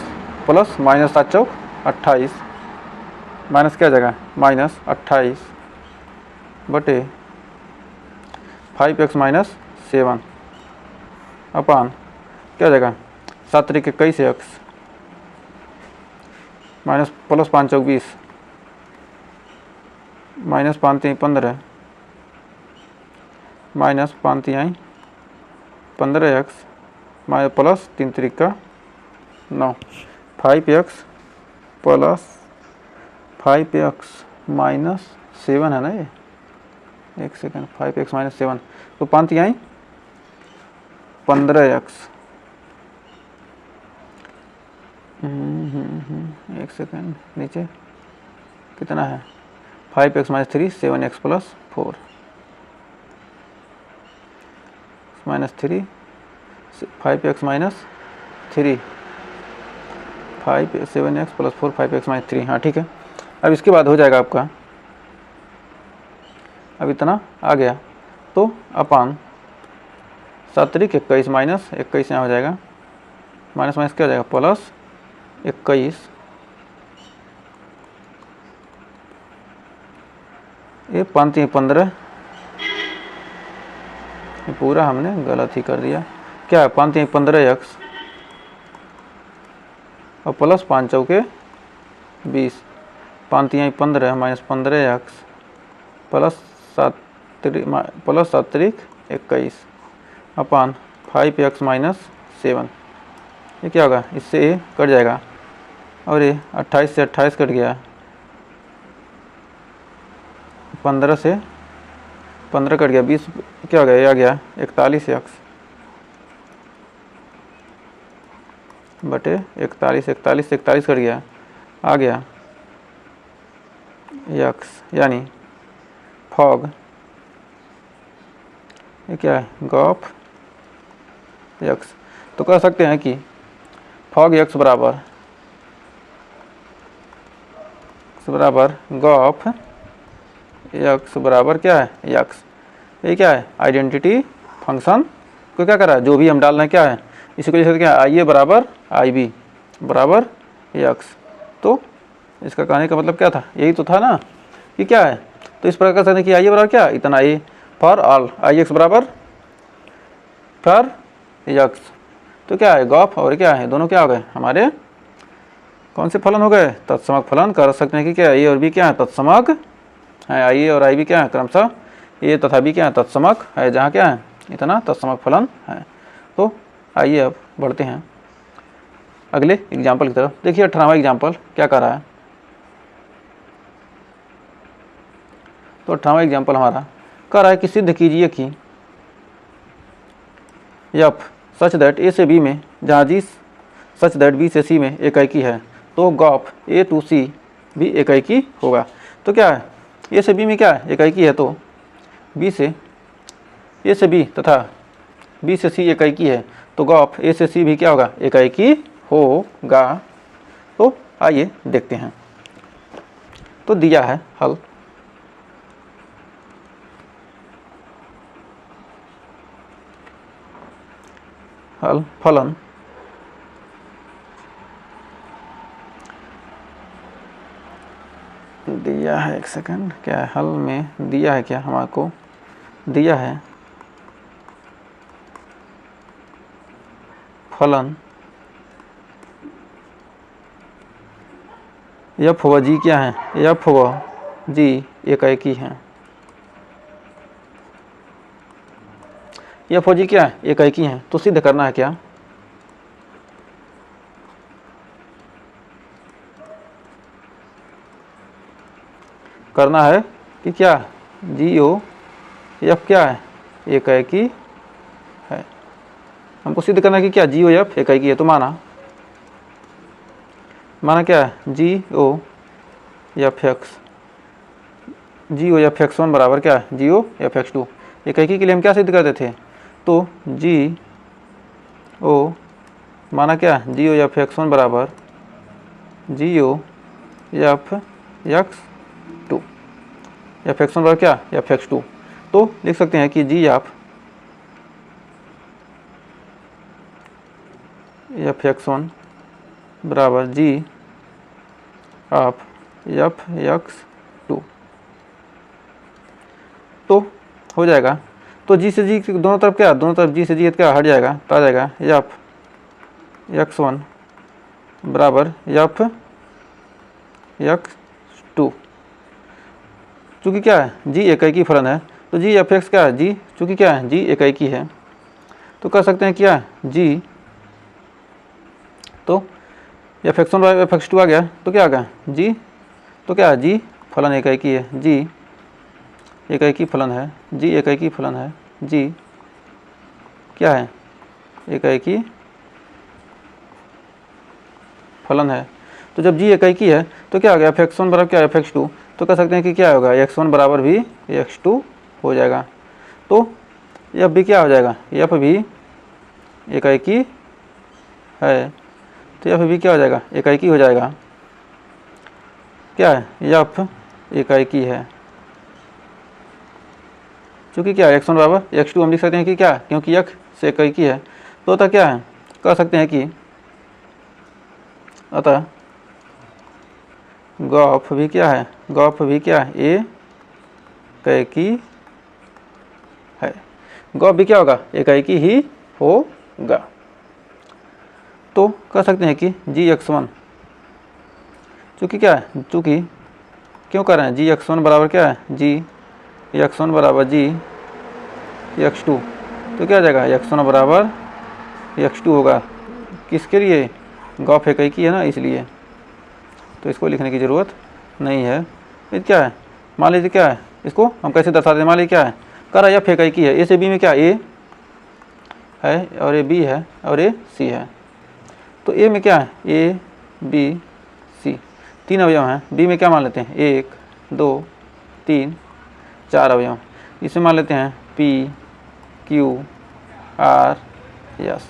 माइनस 7 चौक 28 माइनस क्या जाएगा माइनस 28 बटे 5x माइनस 7 अपान क्या जाएगा 7 त्रिक 21x माइनस प्लस 5 चौक 20 minus 5 3 15 minus 5 3 15x minus plus 3 त्रिक 9 5x प्लस 5x माइनस 7 है ना ये, एक सेकेंड 5x माइनस 7 तो 5 3 15x एक सेकेंड नीचे कितना है 5x minus 3 7x plus 4 minus 3 5x minus 3 5 7x plus 4 5x minus 3। हाँ ठीक है। अब इसके बाद हो जाएगा आपका, अब इतना आ गया तो अपान 7 त्रिक 21 माइनस 21 यहाँ हो जाएगा, माइनस माइनस क्या हो जाएगा प्लस 21 ये 5 3 15 ये पूरा हमने गलत ही कर दिया। क्या है 5 3 15x और प्लस 5 चौके 20 5 3 15 माइनस 15x प्लस 7×21 अपान 5x - 7। ये क्या होगा, इससे ये कट जाएगा और ये 28 से 28 कट गया, 15 से 15 कट गया, 20 क्या हो गया, ये आ गया 41x बटे 41, 41 से 41 कट गया, आ गया x, यानी फॉग ये क्या है, गॉफ x। तो कह सकते हैं कि फॉग x बराबर गॉफ x बराबर क्या है, x। ये क्या है, आइडेंटिटी फंक्शन को क्या कर रहा है, जो भी हम डाल रहे हैं क्या है, इसी को लिख सकते हैं आई ए बराबर आई बी बराबर x। तो इसका कहने का मतलब क्या था, यही तो था ना कि क्या है। तो इस प्रकार कर सकते हैं कि आई ए बराबर क्या, इतना A for all I x बराबर फॉर x। तो क्या है, गॉफ और क्या है, दोनों क्या हो गए हमारे, कौन से फलन हो गए, तत्समक फलन। कर सकते हैं कि क्या ए और बी क्या है, तत्समक है, आई ए और आई बी क्या है, क्रमशः ए तथा बी क्या है, तत्समक है, जहाँ क्या है, इतना तत्समक फलन है। तो आइए अब बढ़ते हैं अगले एग्जाम्पल की तरफ। देखिए 18वां एग्जाम्पल क्या कर रहा है। तो 18वां एग्जाम्पल हमारा कह रहा है कि सिद्ध कीजिए कि एफ सच दैट ए से बी में, जहाँ जी सच दैट बी से सी में एकाएकी है, तो गॉफ ए टू सी भी एकाएकी होगा। तो क्या है, ए से बी में क्या है, एकाएकी है, तो बी से ए से बी तथा बी से सी एकाएकी है, तो गॉफ ए से सी भी क्या होगा, एकाएकी होगा। तो आइए देखते हैं। तो दिया है हल, फलन दिया है, एक सेकंड, क्या है हल में दिया है, क्या हमारे को दिया है फलन एफ व जी क्या है, एफ व जी एकाएकी है, एफ व जी क्या है, एकाएकी है। तो सिद्ध करना है क्या, करना है कि क्या जी ओ एफ क्या है, एकाएकी है। हमको सिद्ध करना है कि क्या जी ओ एफ एकाएकी है। तो माना क्या है, जी ओ एफ एक्स, जी ओ एफ एक्स वन बराबर क्या है, g o f x to. एकाएकी के लिए हम क्या सिद्ध करते थे, तो जी ओ माना क्या है, g o f x one बराबर g o f x two, f x one बराबर क्या, एफ एक्स टू। तो लिख सकते हैं कि जी एफ एक्स वन बराबर जी ऑफ एफ एक्स टू। तो हो जाएगा, तो जी से जी दोनों तरफ क्या, दोनों तरफ जी से जी क्या हट जाएगा, तो आ जाएगा एफ एक्स वन बराबर एफ एक्स टू। चूँकि क्या है, जी एकाएकी फलन है, तो जी एफ एक्स क्या है, जी चूँकि क्या है, जी एकाएकी है, तो कर सकते हैं क्या, जी तो एफ एक्स वन बराबर एफ एक्स टू आ गया, तो क्या आ गया जी, तो क्या है, जी फलन एकाएकी है, जी एकाएकी फलन है, जी एकाएकी फलन है, जी क्या है, एकाएकी फलन है। तो जब जी एकाएकी है तो क्या हो गया, एफ एक्स वन बराबर क्या, एफ एक्स टू। तो कह सकते हैं कि क्या होगा, एक्स वन बराबर भी एक्स टू हो जाएगा। तो एफ भी क्या हो जाएगा, एफ भी एकाएकी है, तो एफ भी क्या हो जाएगा, एकाएकी हो जाएगा। क्या है, एफ एकाएकी है, चूँकि क्या है एक्स वन बराबर एक्स टू हम लिख सकते हैं कि क्या, क्योंकि एक्स से एकाएकी है, तो अतः क्या है, कह सकते हैं कि अतः गॉफ भी क्या है, गॉफ भी क्या है, एकाएकी है। गॉफ भी क्या होगा, एकाएकी ही होगा। तो कह सकते हैं कि जी एक्स वन, चूँकि क्या है, चूँकि क्यों कर रहे हैं, जी एक्स वन बराबर क्या है, जी x1 बराबर जी x2, तो क्या आ जाएगा x1 बराबर x2 होगा। किसके लिए? गौ फेकई की है ना, इसलिए। तो इसको लिखने की ज़रूरत नहीं है। ये क्या है? मान लीजिए क्या है, इसको हम कैसे दर्शा दें? मान लीजिए क्या है, कह रहा है फेक आई की है। ए से बी में क्या ए है और ए बी है और ए सी है। तो ए में क्या है? ए बी सी, 3 अवयव हैं। बी में क्या मान लेते हैं? 1 2 3 4 अवयव। इसमें मान लेते हैं पी क्यू आर एस।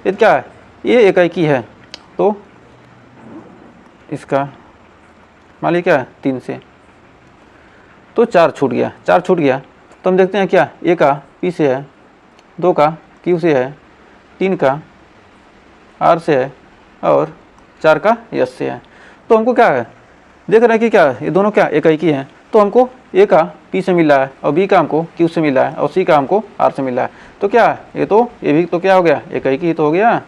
ये क्या है? ये इकाई की है, तो इसका मान लीजिए क्या है 3 से, तो 4 छूट गया। 4 छूट गया तो हम देखते हैं क्या, ए का पी से है, 2 का क्यू से है, 3 का आर से है और 4 का एस से है। तो हमको क्या है, देख रहे हैं कि क्या ये दोनों क्या इकाई की हैं। तो हमको ए का पी से मिला है और बी का हमको क्यू से मिला है और सी का हमको आर से मिला है। तो क्या है, ये भी तो क्या हो गया, इकाई की ही तो हो गया।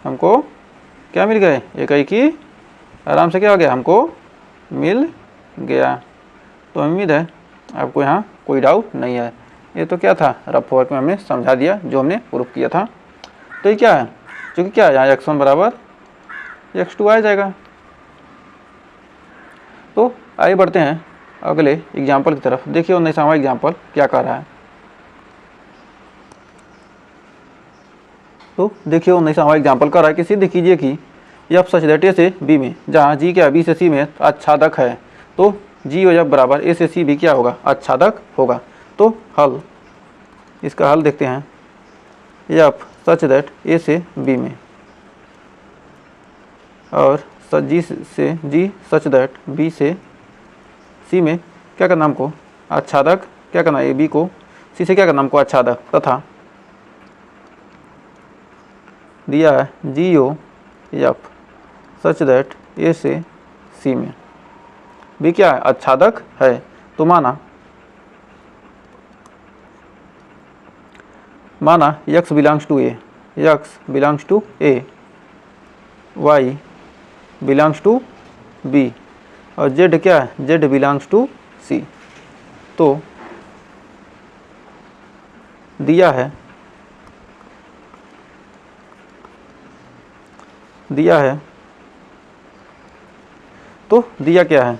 हमको क्या मिल गए? इकाई की आराम से क्या हो गया, हमको मिल गया। तो उम्मीद है आपको यहाँ कोई डाउट नहीं है। ये तो क्या था, रफ वर्क में हमने समझा दिया जो हमने प्रूफ किया था। तो ये क्या है, क्योंकि क्या है यहाँ x1 बराबर x2 आ जाएगा। तो आइए बढ़ते हैं अगले एग्जाम्पल की तरफ। देखिए 19वां एग्जाम्पल क्या कह रहा है। तो देखिए 19वां एग्जाम्पल कह रहा है कि सिद्ध कीजिए कि एफ सच दैट ए से बी में, जहाँ जी क्या बी से सी में आच्छादक है, तो जी और एफ बराबर ए से सी भी क्या होगा, आच्छादक होगा। तो हल, इसका हल देखते हैं। एफ सच दैट ए से बी में और जी सच दैट बी से सी में क्या करना हमको, आच्छादक क्या करना, ए बी को सी से क्या करना हमको, आच्छादक, तथा दिया है g o F such that ए से सी में भी क्या है, आच्छादक है। तो माना x belongs to A, x belongs to A, y belongs to B और z क्या है, z बिलोंग्स टू सी। तो दिया है तो दिया क्या है,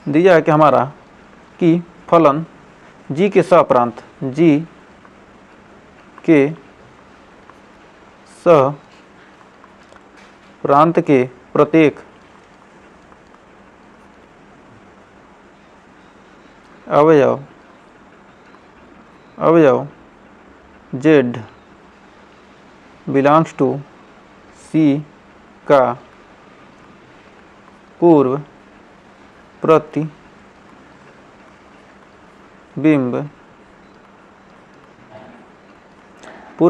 दिया है कि हमारा कि फलन जी के सहप्रांत, जी के सह प्रांत के प्रत्येक अवयव z बिलोंग्स टू सी का पूर्व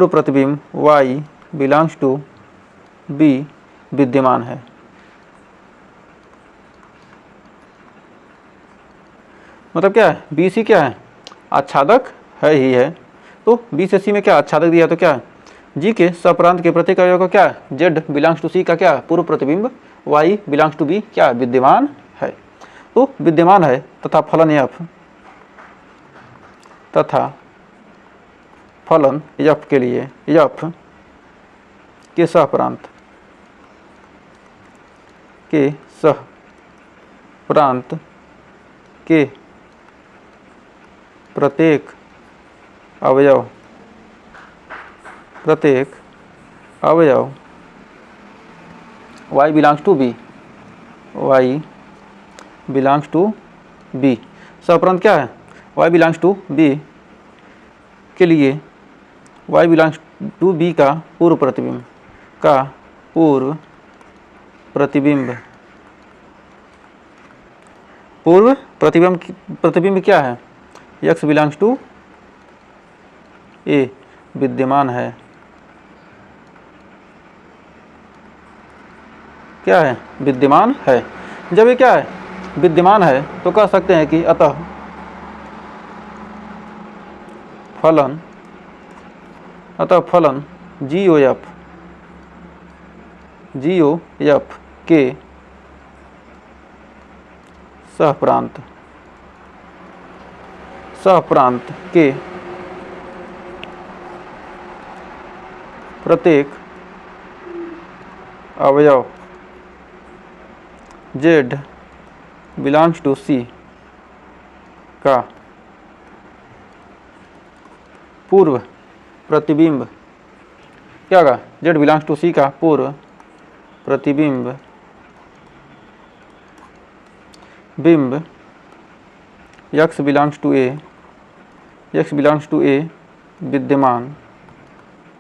प्रतिबिंब y बिलोंग्स टू b विद्यमान है। मतलब क्या है, बी सी क्या है, आच्छादक है ही है। तो बी से सी में क्या आच्छादक दिया, तो क्या है, जी के सप्रांत के प्रत्येक अवयव का क्या है, जेड बिलोंग्स टू सी का क्या पूर्व प्रतिबिंब y बिलोंग्स टू बी क्या विद्यमान है। तो विद्यमान है तथा फलन f के लिए f के सहप्रांत के प्रत्येक अवयव y बिलोंग्स टू बी, सहप्रांत क्या है, y बिलोंग्स टू बी के लिए y बिलोंग्स टू बी का पूर्व प्रतिबिंब क्या है, x बिलोंग्स टू ए विद्यमान है। क्या है, विद्यमान है। जब ये क्या है, विद्यमान है, तो कह सकते हैं कि अतः फलन जी ओ एफ के सहप्रांत सहप्रांत के प्रत्येक अवयव Z बिलोंग्स टू C का पूर्व प्रतिबिंब क्या होगा? Z बिलोंग्स टू C का पूर्व प्रतिबिंब बिंब X belongs to A, X belongs to A विद्यमान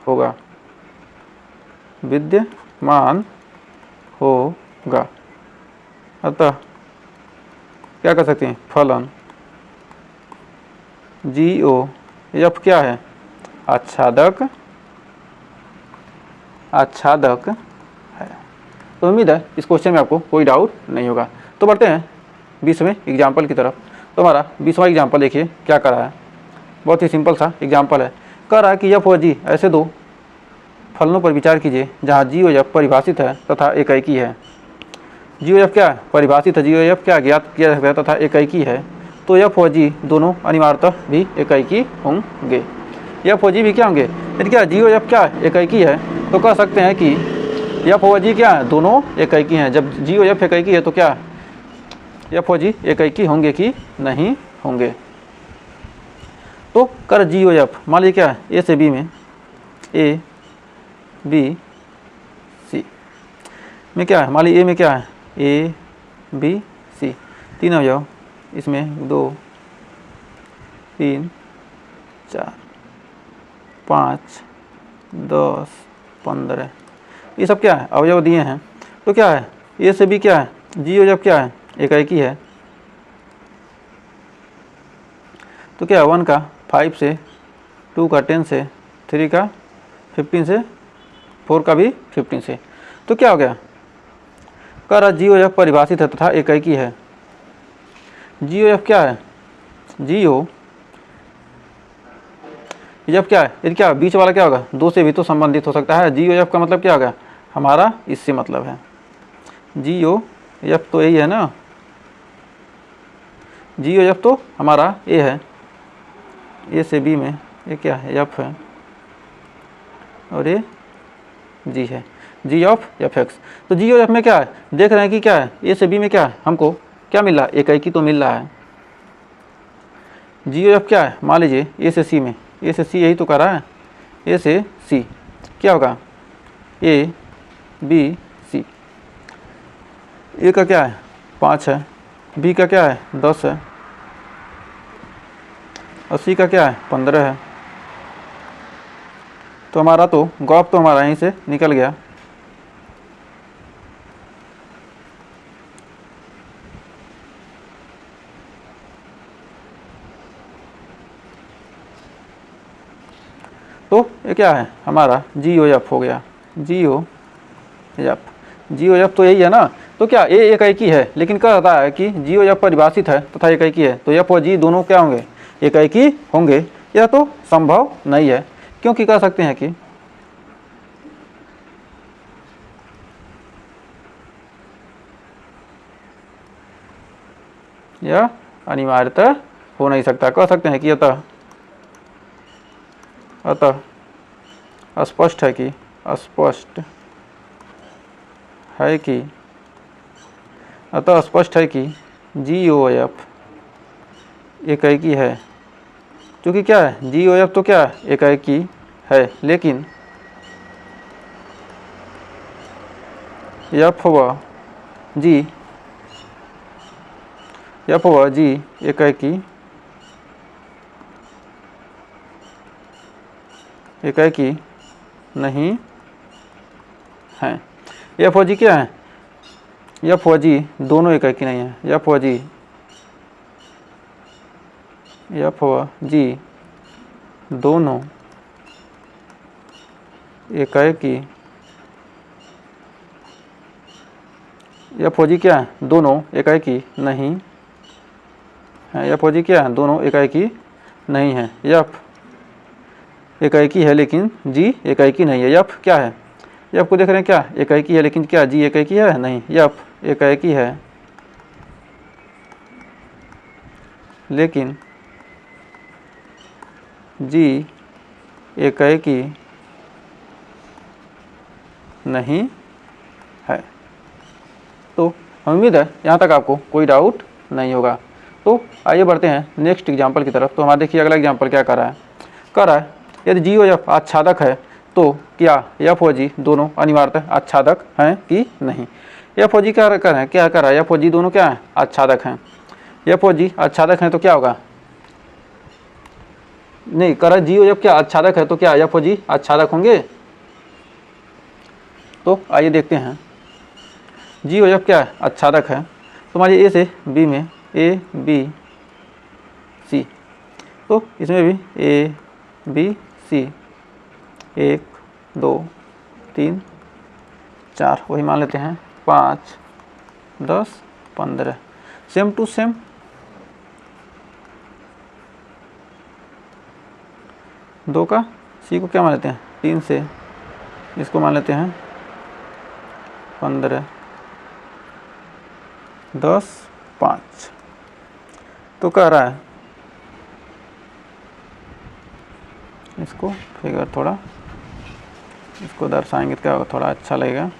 होगा, विद्यमान होगा। अतः क्या कर सकते हैं? फलन GOF क्या है? आच्छादक है। तो उम्मीद है इस क्वेश्चन में आपको कोई डाउट नहीं होगा। तो बढ़ते हैं 20वें एग्जाम्पल की तरफ। तो हमारा 20वां एग्जाम्पल देखिए क्या कर रहा है। बहुत ही सिंपल सा एग्जाम्पल है। कह रहा है कि F और G ऐसे दो फलनों पर विचार कीजिए जहाँ G और F परिभाषित है तथा एकाकी है। G और F क्या है? परिभाषित है। G और F क्या ज्ञात किया जा सकता है तथा एकाकी है। तो F और G दोनों अनिवार्यतः भी एकाकी होंगे। F और G भी क्या होंगे? यदि क्या G और F क्या एकाकी है तो कह सकते हैं कि F और G क्या है? दोनों एकाकी हैं। जब G और F एकाकी है तो क्या F और G एकाकी होंगे कि नहीं होंगे? तो कर G और F मान लीजिए क्या है? A से B में A B C में क्या है? मान लीजिए A में क्या है? A B C तीन अवयव, इसमें 2 3 4 5 10 15 ये सब क्या है? अवयव दिए हैं। तो क्या है? A से B क्या है? G और F क्या है? एकाकी है। तो क्या है? 1 का 5 से, 2 का 10 से, 3 का 15 से, 4 का भी 15 से। तो क्या हो गया? कह रहा G और F परिभाषित है तथा एकाकी है। G और F क्या है? G और F क्या है? यदि क्या बीच वाला क्या होगा? 2 से भी तो संबंधित हो सकता है। G और F का मतलब क्या होगा? हमारा इससे मतलब है। G और F तो यही है ना। G और F तो हमारा A है। A से B में ये क्या है? F है और ये G है। G of Fx। तो G और F में क्या है? देख रहे हैं कि क्या है? A से B में क्या है? हमको क्या मिल रहा है? एकाकी तो मिल रहा है। G और F क्या है? मान लीजिए A से C में, A से C यही तो कर रहा है। A से C क्या होगा? A B C। A का क्या है? 5 है, B का क्या है? 10 है और C का क्या है? 15 है। तो हमारा तो गॉप तो हमारा यहीं से निकल गया। तो ये क्या है? हमारा G और F हो गया। G और F तो यही है ना। तो क्या A एकाकी है, लेकिन कह रहा है कि G और F परिभाषित है तथा एकाकी है। तो F और G दोनों क्या होंगे? एकाकी होंगे। यह तो संभव नहीं है, क्योंकि कह सकते हैं कि यह अनिवार्यतः हो नहीं सकता। कह सकते हैं कि अतः स्पष्ट है कि अतः स्पष्ट है कि G और F एकाकी है। क्योंकि क्या है? G और F तो क्या है? एकाकी है, लेकिन F व G एकाकी नहीं है। F और G क्या है? F और G दोनों एकाकी नहीं है। F और G दोनों एकाकी। F और G क्या है? दोनों एकाकी नहीं है। F और G क्या है? दोनों एकाकी नहीं है। F एकाकी है लेकिन G एकाकी नहीं है। F क्या है? F को देख रहे हैं क्या? एकाकी है, लेकिन क्या G एकाकी है? नहीं, F एकाकी है लेकिन जी एकाएकी नहीं है। तो उम्मीद है यहाँ तक आपको कोई डाउट नहीं होगा। तो आइए बढ़ते हैं नेक्स्ट एग्जाम्पल की तरफ। तो हमारा देखिए अगला एग्जाम्पल क्या कर रहा है यदि जी और एफ आच्छादक है तो क्या एफ और जी दोनों अनिवार्यतः आच्छादक हैं कि नहीं। एफ और जी क्या कर रहे हैं एफ और जी दोनों क्या हैं आच्छादक हैं। एफ और जी आच्छादक हैं तो क्या होगा, नहीं कर जी और एफ क्या आच्छादक है तो क्या एफ और जी आच्छादक होंगे। तो आइए देखते हैं जी और एफ क्या है आच्छादक है। तो हमारे ए से बी में ए बी सी, तो इसमें भी ए बी सी 1 2 3 4 वही मान लेते हैं 5 10 15 सेम टू सेम। दो का सी को क्या मान लेते हैं 3 से, इसको मान लेते हैं 15 10 5। तो कह रहा है इसको फिगर थोड़ा इसको दर्शाएंगे तो क्या होगा थोड़ा अच्छा लगेगा।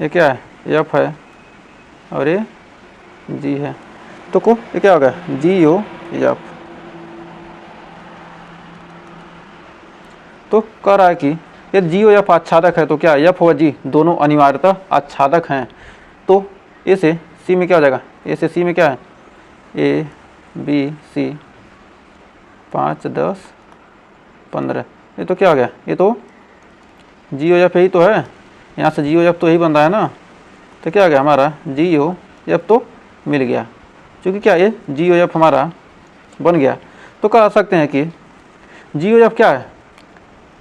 ये क्या है एफ है और ये जी है, तो को ये क्या होगा जी ओ एफ। तो कह रहा है कि यदि जी ओ एफ आच्छादक है तो क्या एफ और जी दोनों अनिवार्यतः आच्छादक हैं। तो ए से सी में क्या हो जाएगा, ए से सी में क्या है ए बी सी 5 10 15, ये तो क्या हो गया ये तो जी ओ एफ यही तो है, यहाँ से जी ओ एफ तो यही बन रहा है ना। तो क्या हो गया हमारा जी ओ एफ तो मिल गया, क्योंकि क्या ये जी ओ एफ हमारा बन गया। तो कह सकते हैं कि जी ओ एफ क्या है,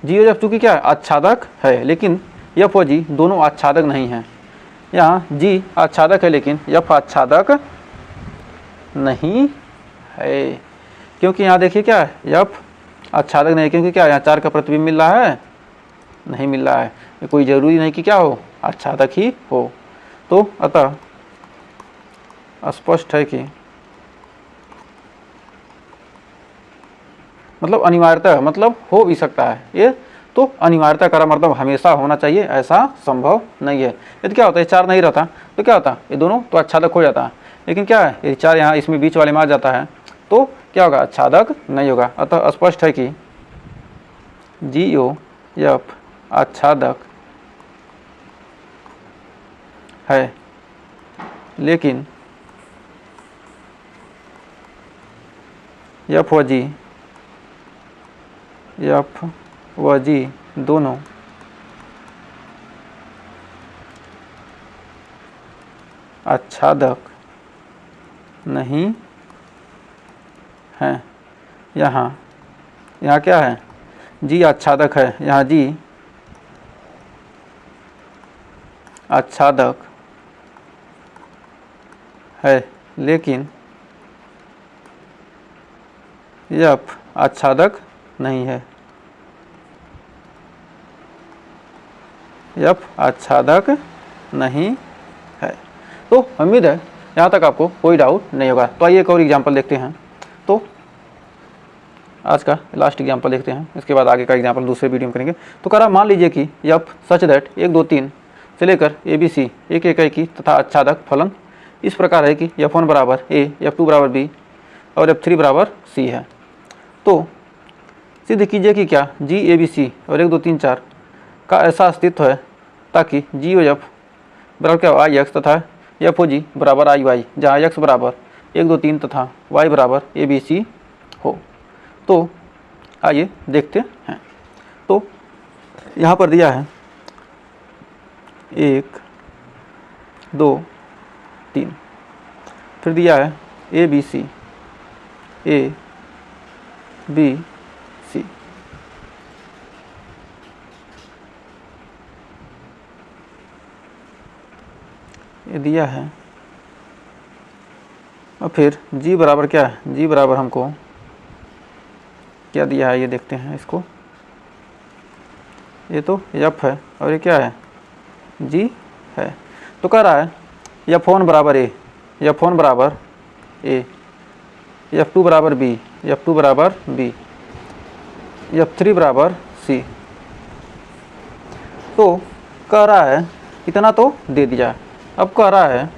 जी ओ एफ चूँकि क्या है आच्छादक है लेकिन एफ और जी दोनों आच्छादक नहीं हैं। यहाँ जी आच्छादक है लेकिन एफ आच्छादक नहीं है, क्योंकि यहाँ देखिए क्या है एफ आच्छादक नहीं, क्योंकि क्या यहाँ 4 का प्रतिबिंब मिल रहा है नहीं मिल रहा है, ये कोई ज़रूरी नहीं कि क्या हो आच्छादक ही हो। तो अतः स्पष्ट है कि मतलब अनिवार्यता मतलब हो भी सकता है, ये तो अनिवार्यता का मतलब हमेशा होना चाहिए ऐसा संभव नहीं है। यदि क्या होता है 4 नहीं रहता तो क्या होता ये दोनों तो आच्छादक हो जाता है, लेकिन क्या है ये 4 यहाँ इसमें बीच वाले में आ जाता है तो क्या होगा आच्छादक नहीं होगा। अतः स्पष्ट है कि जी ओ एफ आच्छादक है लेकिन एफ व जी दोनों आच्छादक नहीं हैं। यहाँ क्या है जी आच्छादक है, यहाँ जी आच्छादक है लेकिन एफ आच्छादक नहीं है, एफ आच्छादक नहीं है। तो उम्मीद है यहाँ तक आपको कोई डाउट नहीं होगा। तो आइए एक और एग्जांपल देखते हैं। तो आज का लास्ट एग्जांपल देखते हैं, इसके बाद आगे का एग्जांपल दूसरे वीडियो में करेंगे। तो करा मान लीजिए कि एफ सच दैट 1 2 3 से लेकर ए बी सी एक एकाएकी तथा आच्छादक फलन इस प्रकार है कि F1 बराबर ए, F2 बराबर बी और F3 बराबर सी है। तो सिद्ध कीजिए कि क्या जी ए बी सी और 1 2 3 4 का ऐसा अस्तित्व है ताकि जी ओ एफ बराबर क्या आई एक्स तथा एफ ओ जी बराबर आई वाई, जहाँ एक्स बराबर 1 2 3 तथा वाई बराबर ए बी सी हो। तो आइए देखते हैं। तो यहाँ पर दिया है 1 2 3, फिर दिया है ए बी सी ये दिया है, और फिर जी बराबर क्या है, जी बराबर हमको क्या दिया है ये देखते हैं इसको। ये तो एफ है और ये क्या है जी है। तो कह रहा है F1 बराबर ए, F1 बराबर ए, F2 बराबर बी, F2 बराबर बी। F3 बराबर C। तो कह रहा है इतना तो दे दिया। अब कह रहा है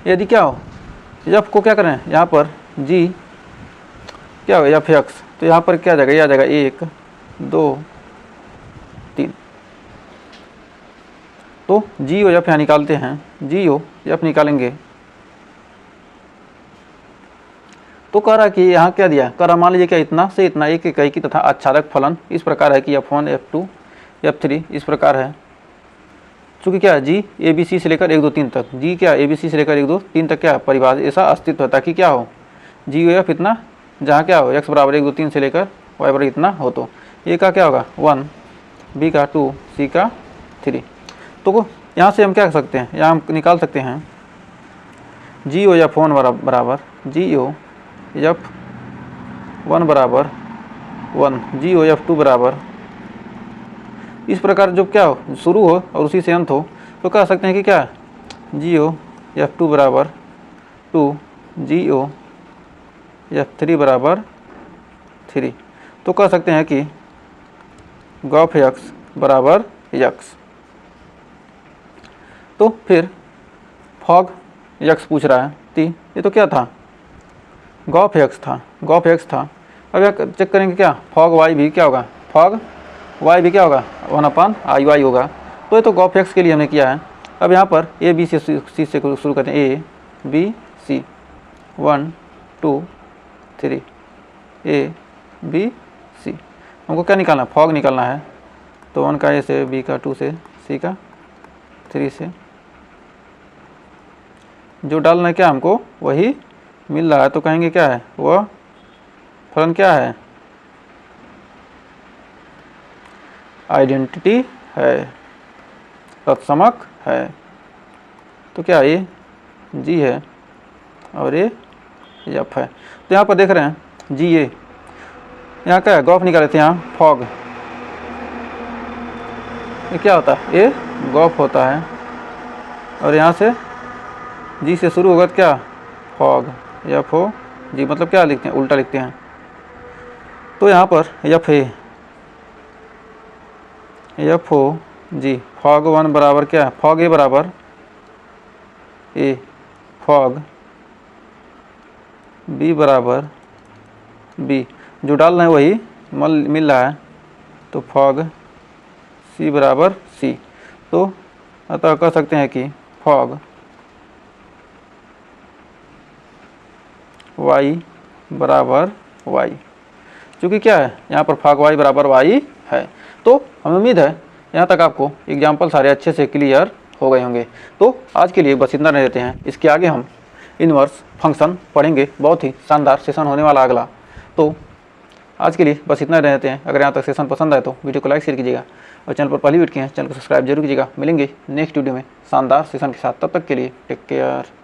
यदि क्या हो, F को क्या करें, यहाँ पर G क्या हो Fx, तो यहाँ पर क्या जाएगा, ये आ जाएगा 1 2 3। तो G और F यहाँ निकालते हैं, G और F निकालेंगे तो कह रहा है कि यहाँ क्या दिया, कह रहा मान लीजिए क्या इतना से इतना एक इकाई की तथा आच्छादक फलन इस प्रकार है कि F1 F2 F3 इस प्रकार है। चूँकि क्या है G ABC से लेकर 1 2 3 तक, G क्या ABC से लेकर 1 2 3 तक क्या परिभाषित ऐसा अस्तित्व है ताकि क्या हो G और F इतना, जहाँ क्या हो x बराबर 1 2 3 से लेकर y बराबर इतना हो, तो A का क्या होगा 1, B का 2, C का 3। तो यहाँ से हम क्या कर सकते हैं, यहाँ हम निकाल सकते हैं G ओ F1 बराबर G ओ F1 बराबर 1, G ओ F2 बराबर, इस प्रकार जो क्या हो शुरू हो और उसी से अंत हो, तो कह सकते हैं कि क्या G ओ F2 बराबर 2, G ओ F3 बराबर 3। तो कह सकते हैं कि गॉफ x बराबर x। तो फिर फॉग x पूछ रहा है, ये तो क्या था गॉफ x था। अब यह चेक करेंगे क्या फॉग y भी क्या होगा, फॉग y भी क्या होगा 1/i होगा। तो ये तो गॉफ x के लिए हमने किया है। अब यहाँ पर a b से शुरू करते हैं, a b c 1 2 3 a b c। हमको क्या निकालना है, फॉग निकालना है। तो 1 का a से, b का 2 से, c का 3 से, जो डालना है क्या हमको वही मिल रहा है। तो कहेंगे क्या है वह फलन क्या है, आइडेंटिटी है, तत्समक है। तो क्या ये G है और ये F है। तो यहाँ पर देख रहे हैं G A, यहाँ क्या है गॉफ निकाले थे, यहाँ फॉग, ये क्या होता है ये गॉफ होता है। और यहाँ से G से शुरू होगा तो क्या फॉग, F हो G, मतलब क्या लिखते हैं उल्टा लिखते हैं। तो यहाँ पर F है F हो G, फॉग 1 बराबर क्या है, फॉग A बराबर A, फॉग B बराबर B, जो डाल रहे हैं वही मिल रहा है। तो फॉग C बराबर C। तो अतः कह सकते हैं कि फॉग y बराबर y, चूँकि क्या है यहाँ पर फॉग y बराबर y है। तो हमें उम्मीद है यहाँ तक आपको एग्जाम्पल सारे अच्छे से क्लियर हो गए होंगे। तो आज के लिए बस इतना रहते हैं, इसके आगे हम इन्वर्स फंक्शन पढ़ेंगे, बहुत ही शानदार सेशन होने वाला अगला। तो आज के लिए बस इतना रहते हैं। अगर यहाँ तक सेशन पसंद आए तो वीडियो को लाइक शेयर कीजिएगा और चैनल पर पहली वीडियो की हैं चैनल को सब्सक्राइब जरूर कीजिएगा। मिलेंगे नेक्स्ट वीडियो में शानदार सेशन के साथ, तब तक के लिए टेक केयर।